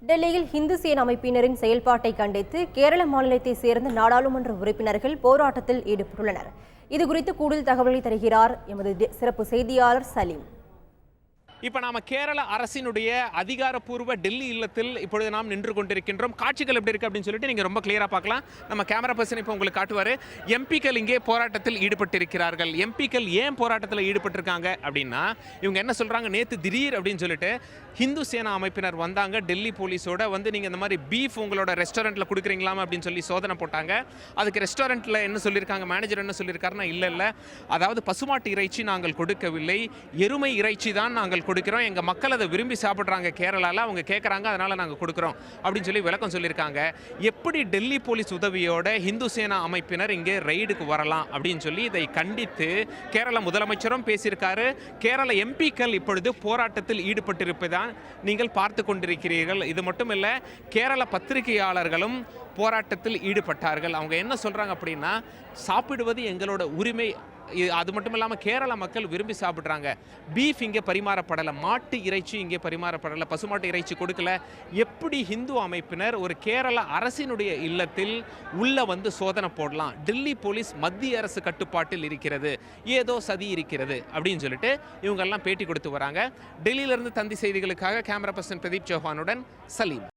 டெல்லியில் இந்து சேனா அமைப்பினரின் செயல்பாட்டை கண்டித்து கேரள மாநிலத்தைச் சேர்ந்த நாடாளுமன்ற உறுப்பினர்கள் போராட்டத்தில் ஈடுபட்டுள்ளனர். இதுகுறித்து கூடுதல் தகவலை தருகிறார் எமது சிறப்பு செய்தியாளர் சலீம். இப்போ நாம கேரள அரசினுடைய அதிகாரப்பூர்வ டெல்லி இல்லத்தில் இப்பொழுது நாம் நின்று கொண்டிருக்கின்றோம். காட்சிகள் எப்படி இருக்கு அப்படின்னு சொல்லிட்டு நீங்க ரொம்ப கிளியரா பார்க்கலாம். நம்ம கேமரா பர்சன் இப்போ உங்களுக்கு காட்டுவார். எம்பிக்கள் இங்கே போராட்டத்தில் ஈடுபட்டிருக்கிறார்கள். எம்பிக்கள் ஏன் போராட்டத்தில் ஈடுபட்டிருக்காங்க அப்படின்னா, இவங்க என்ன சொல்றாங்க, நேற்று திடீர் அப்படின்னு சொல்லிட்டு ஹிந்து சேனா அமைப்பினர் வந்தாங்க. டெல்லி போலீஸோட வந்து நீங்கள் இந்த மாதிரி பீஃப் உங்களோட ரெஸ்டாரண்ட்டில் கொடுக்குறீங்களாம் அப்படின்னு சொல்லி சோதனை போட்டாங்க. அதுக்கு ரெஸ்டாரண்ட்டில் என்ன சொல்லியிருக்காங்க, மேனேஜர் என்ன சொல்லியிருக்காருன்னா, இல்லை அதாவது பசுமாட்டு இறைச்சி நாங்கள் கொடுக்கவில்லை, எருமை இறைச்சி தான் நாங்கள் கொடுக்கிறோம், எங்கள் மக்கள் அதை விரும்பி சாப்பிட்றாங்க கேரளாவில், அவங்க கேட்குறாங்க, அதனால் நாங்கள் கொடுக்குறோம் அப்படின்னு சொல்லி விளக்கம் சொல்லியிருக்காங்க. எப்படி டெல்லி போலீஸ் உதவியோட ஹிந்து சேனா அமைப்பினர் இங்கே ரெய்டுக்கு வரலாம் அப்படின்னு சொல்லி இதை கண்டித்து கேரள முதலமைச்சரும் பேசியிருக்காரு. கேரள எம்பிக்கள் இப்பொழுது போராட்டத்தில் ஈடுபட்டிருப்பதான் நீங்கள் பார்த்து கொண்டிருக்கிறீர்கள். இது மட்டும் இல்லை, கேரள பத்திரிகையாளர்களும் போராட்டத்தில் ஈடுபட்டார்கள். அவங்க என்ன சொல்றாங்க அப்படின்னா, சாப்பிடுவது எங்களோட உரிமை, அது மட்டும் இல்லாமல் கேரள மக்கள் விரும்பி சாப்பிட்றாங்க. பீஃப் இங்கே பரிமாறப்படலை, மாட்டு இறைச்சி இங்கே பரிமாறப்படலை, பசுமாட்டு இறைச்சி கொடுக்கல. எப்படி ஹிந்து அமைப்பினர் ஒரு கேரள அரசினுடைய இல்லத்தில் உள்ள வந்து சோதனை போடலாம்? டெல்லி போலீஸ் மத்திய அரசு கட்டுப்பாட்டில் இருக்கிறது, ஏதோ சதி இருக்கிறது அப்படின்னு சொல்லிட்டு இவங்கெல்லாம் பேட்டி கொடுத்து வராங்க. டெல்லியிலிருந்து தந்தி செய்திகளுக்காக கேமரா பர்சன் பிரதீப் சௌஹானுடன் சலீம்.